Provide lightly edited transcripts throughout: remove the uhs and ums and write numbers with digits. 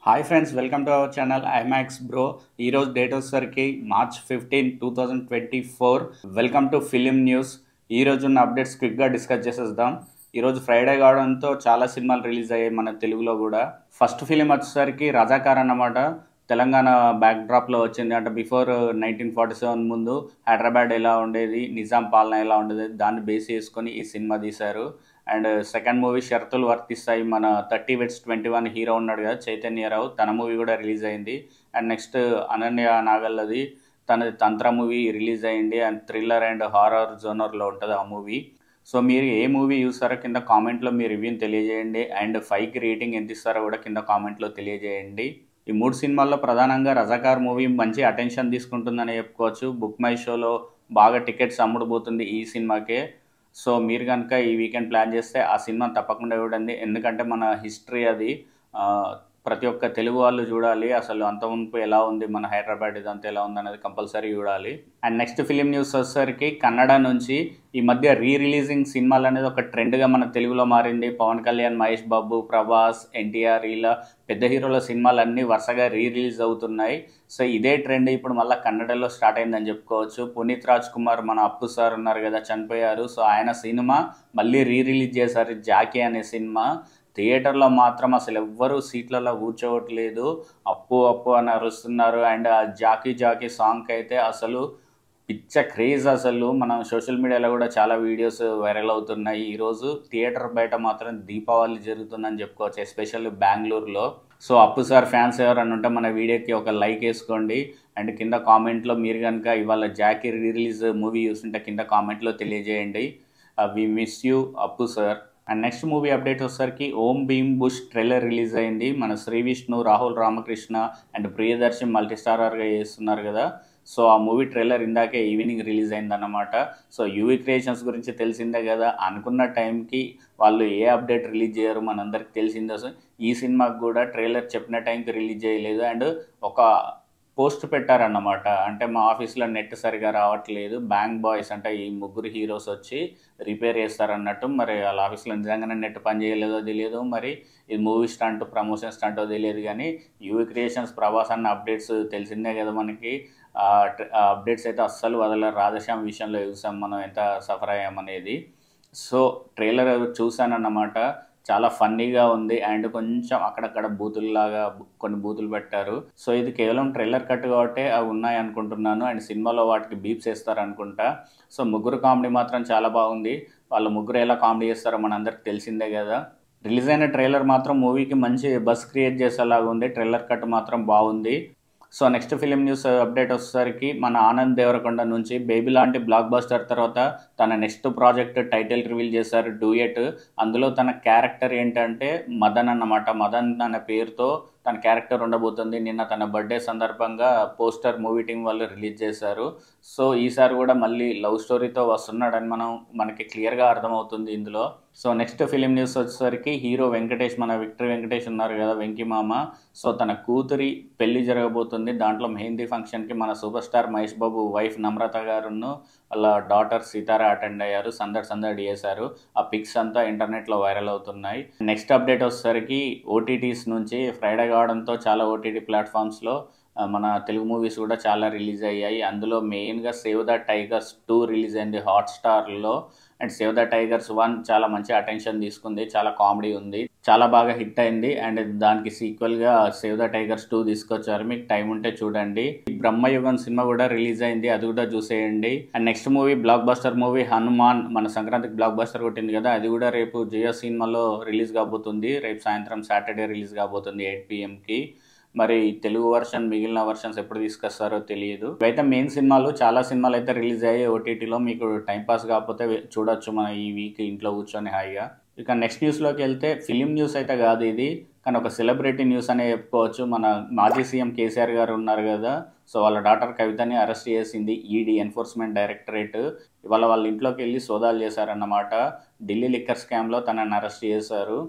Hi friends, welcome to our channel IMAX bro. ఈరోజు date వచ్చేసరికి March 15, 2024. Welcome to film news. ఈరోజు ఉన్న updates క్విక్గా డిస్కస్ చేసేద్దాం. ఈరోజు ఫ్రైడే కావడంతో చాలా సినిమాలు రిలీజ్ అయ్యాయి మన తెలుగులో కూడా. ఫస్ట్ ఫిలిం వచ్చేసరికి రజాకార్ అన్నమాట. తెలంగాణ బ్యాక్ డ్రాప్లో వచ్చింది. అంటే బిఫోర్ 1947 ముందు హైదరాబాద్ ఎలా ఉండేది, నిజాం పాలన ఎలా ఉండేది, దాన్ని బేస్ చేసుకొని ఈ సినిమా తీశారు. అండ్ సెకండ్ మూవీ షరతులు వర్తిస్తాయి. మన 30 Vets 21 హీరో ఉన్నాడు కదా చైతన్యరావు, తన మూవీ కూడా రిలీజ్ అయింది. అండ్ నెక్స్ట్ అనన్య నాగల్లది తన తంత్ర మూవీ రిలీజ్ అయింది. అండ్ థ్రిల్లర్ అండ్ హారర్ జోనర్లో ఉంటుంది ఆ మూవీ. సో మీరు ఏ మూవీ చూస్తారో కింద కామెంట్లో మీ రివ్యూని తెలియజేయండి. అండ్ 5కి రేటింగ్ ఎంత ఇస్తారో కూడా కింద కామెంట్లో తెలియజేయండి. ఈ 3 సినిమాల్లో ప్రధానంగా రజాకార్ మూవీ మంచి అటెన్షన్ తీసుకుంటుందని చెప్పుకోవచ్చు. బుక్ మై షోలో బాగా టికెట్స్ అమ్ముడుపోతుంది ఈ సినిమాకే. సో మీరు కనుక ఈ వీకెండ్ ప్లాన్ చేస్తే ఆ సినిమా తప్పకుండా చూడండి. ఎందుకంటే మన హిస్టరీ అది ప్రతి ఒక్క తెలుగు వాళ్ళు చూడాలి. అసలు అంతమునుపు ఎలా ఉంది మన హైదరాబాద్, ఇదంతా ఎలా ఉంది అనేది కంపల్సరీ చూడాలి. అండ్ నెక్స్ట్ ఫిలిం న్యూస్ వచ్చేసరికి కన్నడ నుంచి ఈ మధ్య రిలీజింగ్ సినిమాలు అనేది ఒక ట్రెండ్గా మన తెలుగులో మారింది. పవన్ కళ్యాణ్, మహేష్ బాబు, ప్రభాస్, ఎన్టీఆర్ ఇలా పెద్ద హీరోల సినిమాలన్నీ వరుసగా రిలీజ్ అవుతున్నాయి. సో ఇదే ట్రెండ్ ఇప్పుడు మళ్ళీ కన్నడలో స్టార్ట్ అయిందని చెప్పుకోవచ్చు. పునీత్ రాజ్ కుమార్, మన అప్పు సార్ ఉన్నారు కదా, చనిపోయారు. సో ఆయన సినిమా మళ్ళీ రిలీజ్ చేశారు, జాకీ అనే సినిమా. థియేటర్లో మాత్రం అసలు ఎవ్వరూ సీట్లలో కూర్చోవట్లేదు, అప్పు అప్పు అని అరుస్తున్నారు. అండ్ ఆ జాకీ జాకీ సాంగ్కి అయితే అసలు పిచ్చ క్రేజ్. అసలు మనం సోషల్ మీడియాలో కూడా చాలా వీడియోస్ వైరల్ అవుతున్నాయి. ఈరోజు థియేటర్ బయట మాత్రం దీపావళి జరుగుతుందని చెప్పుకోవచ్చు, ఎస్పెషల్లీ బెంగళూరులో. సో అప్పు సార్ ఫ్యాన్స్ ఎవరని ఉంటే మన వీడియోకి ఒక లైక్ వేసుకోండి. అండ్ కింద కామెంట్లో మీరు కనుక ఇవాళ జాకీ రిలీజ్ మూవీ చూస్తుంటే కింద కామెంట్లో తెలియజేయండి. వి మిస్ యూ అప్పు sir. And next movie update వచ్చేసరికి ఓం భీమ్ బుష్ ట్రైలర్ రిలీజ్ అయింది. మన శ్రీ విష్ణు, రాహుల్ రామకృష్ణ అండ్ ప్రియదర్శి మల్టీ స్టారర్గా చేస్తున్నారు కదా. సో ఆ మూవీ ట్రైలర్ ఇందాకే ఈవినింగ్ రిలీజ్ అయిందన్నమాట. సో యూవీ క్రియేషన్స్ గురించి తెలిసిందే కదా, అనుకున్న టైంకి వాళ్ళు ఏ అప్డేట్ రిలీజ్ చేయరు, మనందరికి తెలిసిందే. సో ఈ సినిమాకి కూడా ట్రైలర్ చెప్పిన టైంకి రిలీజ్ చేయలేదు. అండ్ ఒక పోస్ట్ పెట్టారన్నమాట. అంటే మా ఆఫీస్లో నెట్ సరిగా రావట్లేదు, బ్యాంక్ బాయ్స్ అంటే ఈ ముగ్గురు హీరోస్ వచ్చి రిపేర్ చేస్తారన్నట్టు. మరి వాళ్ళ ఆఫీస్లో నిజంగానే నెట్ పని చేయలేదో తెలియదు, మరి ఇది మూవీ స్టంట్ ప్రమోషన్ స్టంటో తెలియదు. కానీ యూవీ క్రియేషన్స్ ప్రభాస్ అన్న అప్డేట్స్ తెలిసిందే కదా మనకి. అప్డేట్స్ అయితే అస్సలు వదలరు. రాధశ్యామ్ విషయంలో చూసాం మనం ఎంత సఫర్ అయ్యామనేది. సో ట్రైలర్ చూశానన్నమాట, చాలా ఫన్నీగా ఉంది. అండ్ కొంచెం అక్కడక్కడ బూతుల్లాగా కొన్ని బూతులు పెట్టారు. సో ఇది కేవలం ట్రైలర్ కట్ కాబట్టి అవి ఉన్నాయి అనుకుంటున్నాను. అండ్ సినిమాలో వాటికి బీప్స్ వేస్తారు అనుకుంటా. సో ముగ్గురు కామెడీ మాత్రం చాలా బాగుంది. వాళ్ళు ముగ్గురు ఎలా కామెడీ చేస్తారో మనందరికి తెలిసిందే కదా. రిలీజ్ అయిన ట్రైలర్ మాత్రం మూవీకి మంచి బస్ క్రియేట్ చేసేలాగా ఉంది. ట్రైలర్ కట్ మాత్రం బాగుంది. So next film news update వచ్చేసరికి మన ఆనంద్ దేవరకొండ నుంచి బేబీ లాంటి బ్లాక్ బస్టర్ తర్వాత తన నెక్స్ట్ ప్రాజెక్ట్ టైటిల్ రివీల్ చేశారు, డూయట్. అందులో తన క్యారెక్టర్ ఏంటంటే మదన్ అన్నమాట. మదన్ అనే పేరుతో తన క్యారెక్టర్ ఉండబోతుంది. నిన్న తన బర్త్డే సందర్భంగా పోస్టర్ మూవీ టీం వాళ్ళు రిలీజ్ చేశారు. సో ఈసారి కూడా మళ్ళీ లవ్ స్టోరీతో వస్తున్నాడని మనకి క్లియర్గా అర్థమవుతుంది ఇందులో. సో నెక్స్ట్ ఫిలిం న్యూస్ వచ్చేసరికి హీరో వెంకటేష్, మన విక్టరీ వెంకటేష్ ఉన్నారు కదా, వెంకీ మామ. సో తన కూతురి పెళ్లి జరగబోతుంది. దాంట్లో మెహందీ ఫంక్షన్కి మన super star Mahesh Babu wife నమ్రత గారును వాళ్ళ డాటర్ సీతారా అటెండ్ అయ్యారు, సందడి చేశారు. ఆ పిక్స్ అంతా ఇంటర్నెట్లో వైరల్ అవుతున్నాయి. నెక్స్ట్ అప్డేట్ వచ్చేసరికి ఓటీటీస్ నుంచి ఫ్రైడే కావడంతో చాలా ఓటీటీ ప్లాట్ఫామ్స్లో మన తెలుగు మూవీస్ కూడా చాలా రిలీజ్ అయ్యాయి. అందులో మెయిన్గా సేవ్ ద టైగర్స్ 2 రిలీజ్ అయింది హాట్స్టార్లో. అండ్ సేవ్ ద టైగర్స్ 1 చాలా మంచి అటెన్షన్ తీసుకుంది, చాలా కామెడీ ఉంది, చాలా బాగా హిట్ అయింది. అండ్ దానికి సీక్వెల్గా సేవ్ ద టైగర్స్ 2 తీసుకొచ్చారు, మీకు టైం ఉంటే చూడండి. బ్రహ్మయుగం సినిమా కూడా రిలీజ్ అయింది, అది కూడా చూసేయండి. And next movie block buster movie Hanuman, మన సంక్రాంతికి బ్లాక్ బస్టర్ కొట్టింది కదా, అది కూడా రేపు జియో సినిమాలో రిలీజ్ కాబోతుంది. రేపు సాయంత్రం సాటర్డే రిలీజ్ కాబోతుంది 8 PM. మరి తెలుగు వర్షన్ మిగిలిన వర్షన్స్ ఎప్పుడు తీసుకొస్తారో తెలియదు. ఇవైతే మెయిన్ సినిమాలు, చాలా సినిమాలు అయితే రిలీజ్ అయ్యాయి ఓటీటీలో. మీకు టైంపాస్ కాకపోతే చూడొచ్చు మన ఈ వీక్ ఇంట్లో కూర్చొని హాయిగా. ఇక నెక్స్ట్ న్యూస్లోకి వెళ్తే ఫిలిం న్యూస్ అయితే కాదు ఇది, కానీ ఒక సెలబ్రిటీ న్యూస్ అనే చెప్పుకోవచ్చు. మన మాజీ సీఎం కేసీఆర్ గారు ఉన్నారు కదా, సో వాళ్ళ డాటర్ కవితని అరెస్ట్ చేసింది ఈడీ, ఎన్ఫోర్స్మెంట్ డైరెక్టరేట్. ఇవాళ వాళ్ళ ఇంట్లోకి వెళ్ళి సోదాలు చేశారన్నమాట. ఢిల్లీ లిక్కర్ స్కామ్లో తనని అరెస్ట్ చేశారు.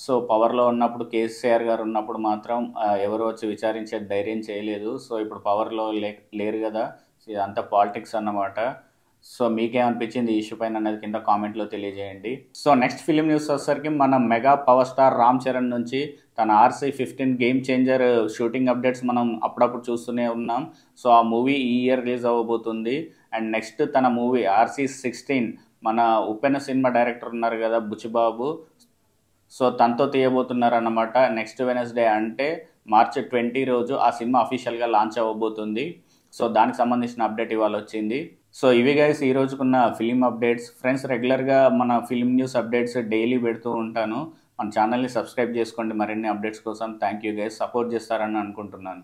సో పవర్లో ఉన్నప్పుడు కేసీఆర్ గారు ఉన్నప్పుడు మాత్రం ఎవరు వచ్చి విచారించే ధైర్యం చేయలేదు. సో ఇప్పుడు పవర్లో లేరు కదా, సో ఇదంతా పాలిటిక్స్ అన్నమాట. సో మీకేమనిపించింది ఈ ఇష్యూ పైన అనేది కింద కామెంట్లో తెలియజేయండి. సో నెక్స్ట్ ఫిలిం న్యూస్ వచ్చేసరికి మన mega power star Ram Charan నుంచి తన RC-15 game changer shooting updates మనం అప్పుడప్పుడు చూస్తూనే ఉన్నాం. సో ఆ మూవీ ఈ ఇయర్ రిలీజ్ అవ్వబోతుంది. అండ్ నెక్స్ట్ తన మూవీ RC-16 మన ఉప్పెన సినిమా డైరెక్టర్ ఉన్నారు కదా బుచ్చిబాబు, సో తనతో తీయబోతున్నారు అన్నమాట. నెక్స్ట్ వెనస్డే అంటే March 20 రోజు ఆ సినిమా అఫీషియల్గా లాంచ్ అవ్వబోతుంది. సో దానికి సంబంధించిన అప్డేట్ ఇవాళ వచ్చింది. సో ఇవి గైస్ ఈ రోజుకున్న ఫిలిం అప్డేట్స్. ఫ్రెండ్స్, రెగ్యులర్గా మన ఫిలిం న్యూస్ అప్డేట్స్ డైలీ పెడుతూ ఉంటాను. మన ఛానల్ని సబ్స్క్రైబ్ చేసుకోండి మరిన్ని అప్డేట్స్ కోసం. థ్యాంక్ యూ గైస్, సపోర్ట్ చేస్తారని అనుకుంటున్నాను.